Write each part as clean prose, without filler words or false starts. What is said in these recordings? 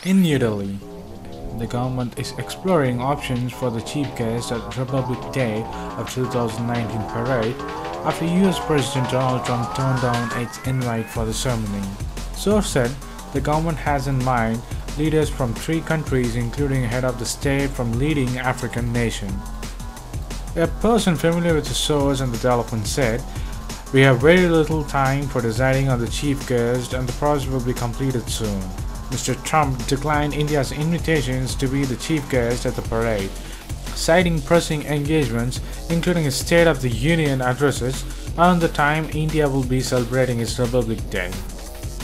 In New Delhi, the government is exploring options for the chief guest at Republic Day of 2019 parade after US President Donald Trump turned down its invite for the ceremony. Source said the government has in mind leaders from 3 countries, including head of the state from leading African nation. A person familiar with the source and the development said, "We have very little time for deciding on the chief guest and the process will be completed soon." Mr. Trump declined India's invitations to be the chief guest at the parade, citing pressing engagements, including his State of the Union addresses, around the time India will be celebrating its Republic Day.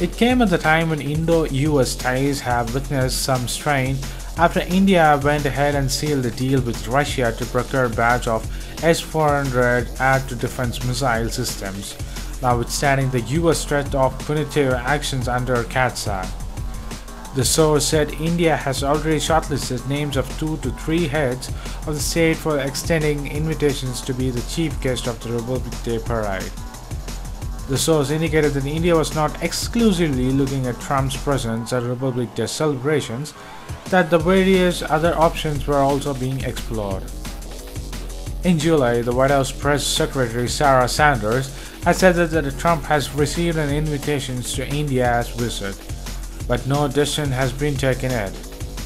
It came at the time when Indo-US ties have witnessed some strain after India went ahead and sealed a deal with Russia to procure a batch of S-400 air-to-defense missile systems, notwithstanding the US threat of punitive actions under CAATSA. The source said India has already shortlisted names of 2 to 3 heads of the state for extending invitations to be the chief guest of the Republic Day parade. The source indicated that India was not exclusively looking at Trump's presence at Republic Day celebrations, that the various other options were also being explored. In July, the White House Press Secretary Sarah Sanders had said that Trump has received an invitation to India's visit, but no decision has been taken yet.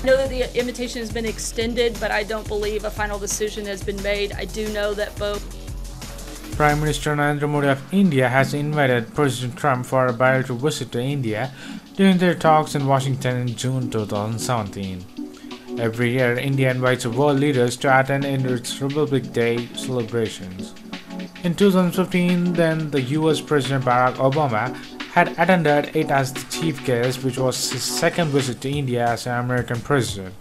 I know that the invitation has been extended, but I don't believe a final decision has been made. I do know that both Prime Minister Narendra Modi of India has invited President Trump for a bilateral visit to India during their talks in Washington in June 2017. Every year, India invites world leaders to attend in its Republic Day celebrations. In 2015, then the US President Barack Obama had attended it as the chief guest, which was his second visit to India as an American president.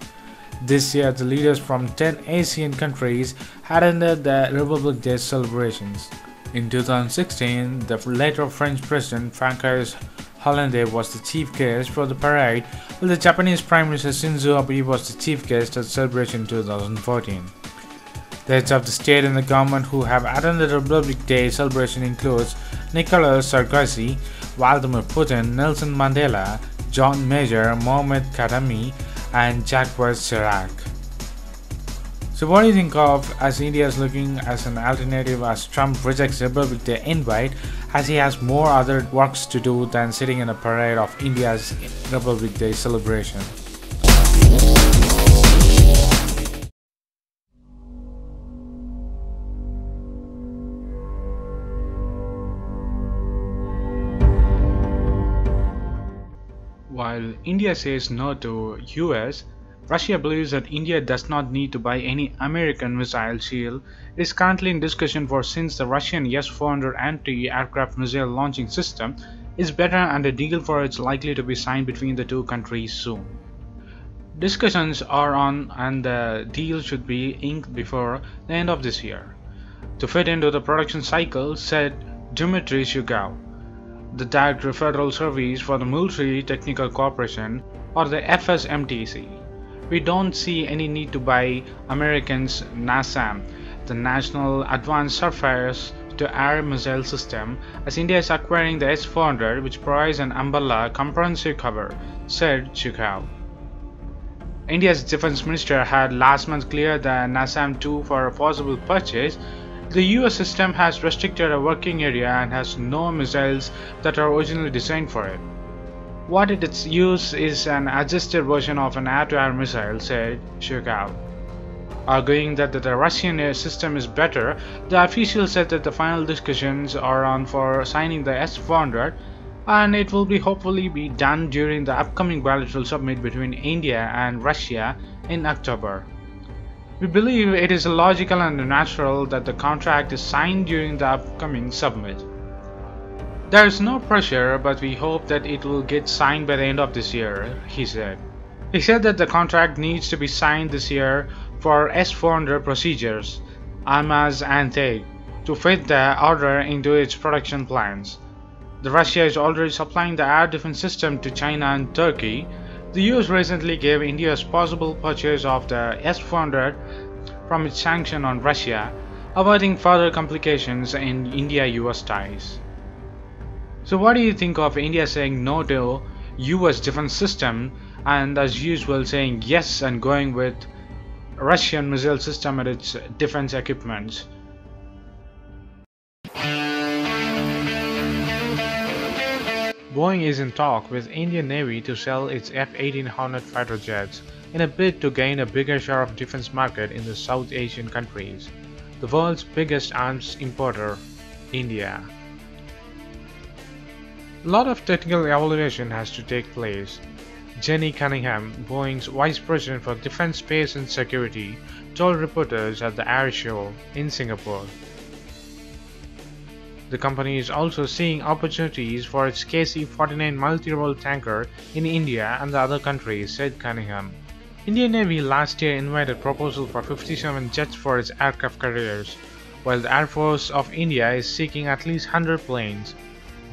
This year, the leaders from 10 Asian countries had attended the Republic Day celebrations. In 2016, the later French President François Hollande was the chief guest for the parade, while the Japanese Prime Minister Shinzo Abe was the chief guest at the celebration in 2014. The heads of the state and the government who have attended the Republic Day celebration includes Nicolas Sarkozy, Vladimir Putin, Nelson Mandela, John Major, Mohamed Khatami, and Jacques Chirac. So what do you think of as India is looking as an alternative as Trump rejects the Republic Day invite, as he has more other works to do than sitting in a parade of India's Republic Day celebration? While India says no to US, Russia believes that India does not need to buy any American missile shield. It is currently in discussion for since the Russian S-400 anti-aircraft missile launching system is better and a deal for it is likely to be signed between the 2 countries soon. Discussions are on and the deal should be inked before the end of this year, to fit into the production cycle, said Dmitry Shugov, the Director of Federal Service for the Military Technical Corporation, or the FSMTC. We don't see any need to buy Americans' NASAM, the National Advanced Surface-to-Air Missile System, as India is acquiring the S-400, which provides an umbrella comprehensive cover, said Shugov. India's Defense Minister had last month cleared the NASAM-2 for a possible purchase. The US system has restricted a working area and has no missiles that are originally designed for it. What its use is an adjusted version of an air-to-air missile, said Shugov. Arguing that the Russian system is better, the official said that the final discussions are on for signing the S-400 and it will hopefully be done during the upcoming bilateral summit between India and Russia in October. We believe it is logical and natural that the contract is signed during the upcoming summit. There is no pressure, but we hope that it will get signed by the end of this year, he said. He said that the contract needs to be signed this year for S-400 procedures, AMAS and TAG, to fit the order into its production plans. The Russia is already supplying the air defense system to China and Turkey. The US recently gave India's possible purchase of the S-400 from its sanction on Russia, avoiding further complications in India-US ties. So what do you think of India saying no to US defense system and as usual saying yes and going with Russian missile system and its defense equipments. Boeing is in talk with Indian Navy to sell its F-18 Hornet fighter jets in a bid to gain a bigger share of defense market in the South Asian countries. The world's biggest arms importer, India. A lot of technical evaluation has to take place. Jenny Cunningham, Boeing's Vice President for Defense, Space and Security, told reporters at the Air Show in Singapore. The company is also seeing opportunities for its KC-49 multi-role tanker in India and the other countries, said Cunningham. Indian Navy last year invited proposal for 57 jets for its aircraft carriers, while the Air Force of India is seeking at least 100 planes.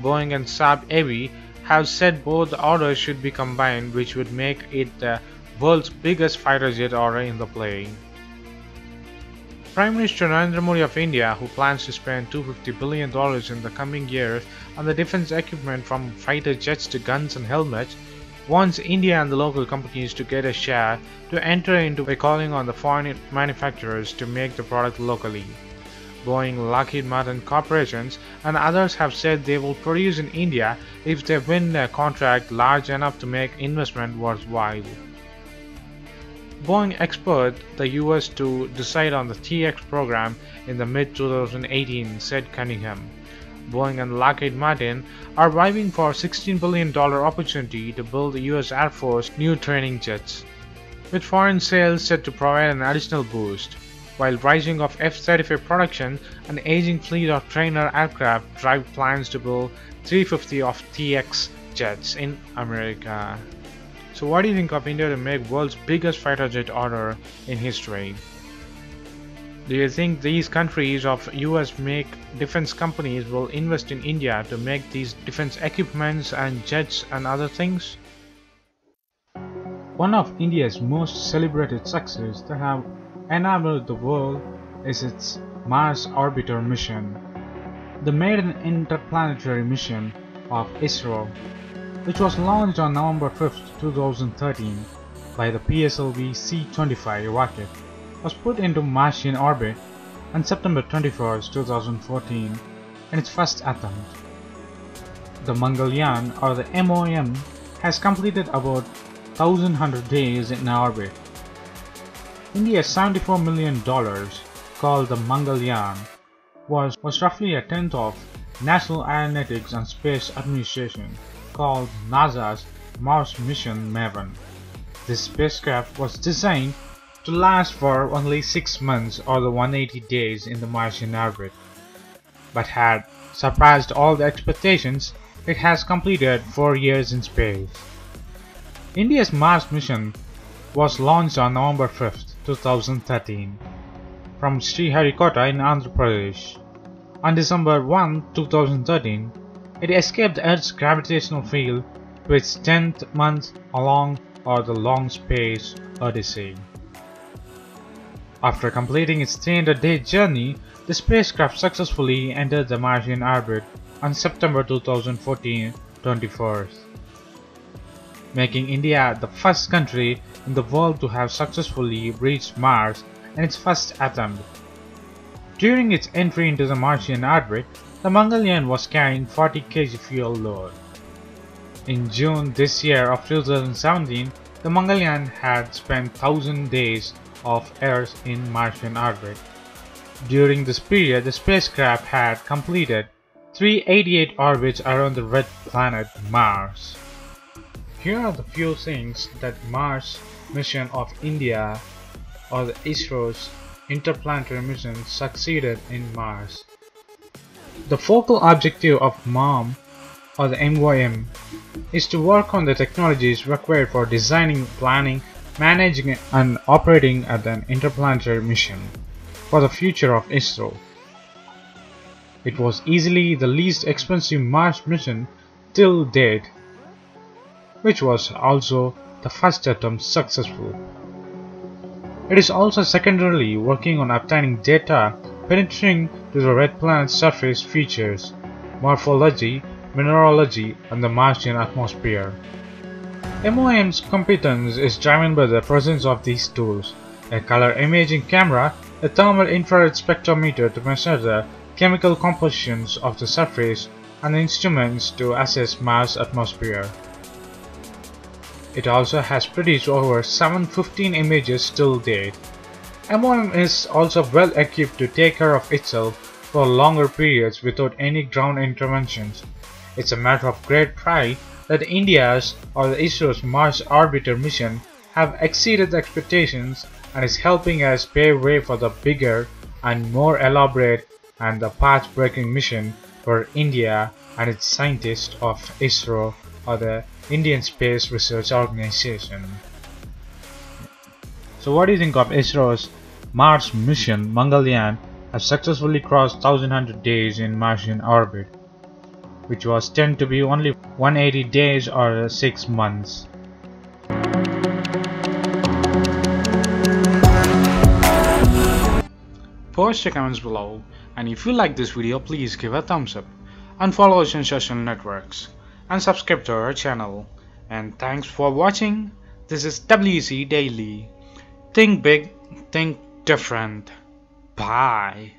Boeing and Saab Avi have said both orders should be combined, which would make it the world's biggest fighter jet order in the play. Prime Minister Narendra Modi of India, who plans to spend $250 billion in the coming years on the defense equipment from fighter jets to guns and helmets, wants India and the local companies to get a share to enter into by calling on the foreign manufacturers to make the product locally. Boeing, Lockheed Martin corporations and others have said they will produce in India if they win a contract large enough to make investment worthwhile. Boeing expects the US to decide on the TX program in the mid-2018, said Cunningham. Boeing and Lockheed Martin are vying for a $16 billion opportunity to build the US Air Force new training jets, with foreign sales set to provide an additional boost, while rising of F-35 production and aging fleet of trainer aircraft drive plans to build 350 of TX jets in America. So what do you think of India to make world's biggest fighter jet order in history? Do you think these countries of US make defense companies will invest in India to make these defense equipments and jets and other things? One of India's most celebrated successes that have enabled the world is its Mars Orbiter mission, the maiden interplanetary mission of ISRO, which was launched on November 5, 2013 by the PSLV C-25 rocket, was put into Martian orbit on September 21, 2014 in its first attempt. The Mangalyaan, or the MOM, has completed about 1,100 days in orbit. India's $74 million, called the Mangalyaan, was roughly a tenth of National Aeronautics and Space Administration, called NASA's Mars mission MAVEN. This spacecraft was designed to last for only 6 months or the 180 days in the Martian orbit, but had surpassed all the expectations. It has completed 4 years in space. India's Mars mission was launched on November 5, 2013 from Sriharikota in Andhra Pradesh. On December 1, 2013, it escaped the Earth's gravitational field to its 10th month along or the long space odyssey. After completing its 300-day journey, the spacecraft successfully entered the Martian orbit on September 2014, 21st, making India the first country in the world to have successfully reached Mars in its first attempt. During its entry into the Martian orbit, the Mangalyaan was carrying 40 kg fuel load. In June this year of 2017, the Mangalyaan had spent 1,000 days of Earth in Martian orbit. During this period, the spacecraft had completed 388 orbits around the red planet Mars. Here are the few things that Mars mission of India, or the ISRO's interplanetary mission, succeeded in Mars. The focal objective of MOM, or the MOM, is to work on the technologies required for designing, planning, managing and operating at an interplanetary mission for the future of ISRO. It was easily the least expensive Mars mission till date, which was also the first attempt successful. It is also secondarily working on obtaining data penetrating to the red planet's surface features, morphology, mineralogy, and the Martian atmosphere. MOM's competence is driven by the presence of these tools: a color imaging camera, a thermal infrared spectrometer to measure the chemical compositions of the surface, and instruments to assess Mars' atmosphere. It also has produced over 715 images till date. MOM is also well equipped to take care of itself for longer periods without any ground interventions. It's a matter of great pride that India's or the ISRO's Mars orbiter mission have exceeded expectations and is helping us pave way for the bigger and more elaborate and the path-breaking mission for India and its scientists of ISRO or the Indian Space Research Organization. So what do you think of ISRO's Mars mission? Mangalyaan has successfully crossed 1100 days in Martian orbit, which was tend to be only 180 days or 6 months. Post your comments below, and if you like this video, please give a thumbs up and follow us on social networks and subscribe to our channel. And thanks for watching. This is WC Daily. Think big, think different. Bye.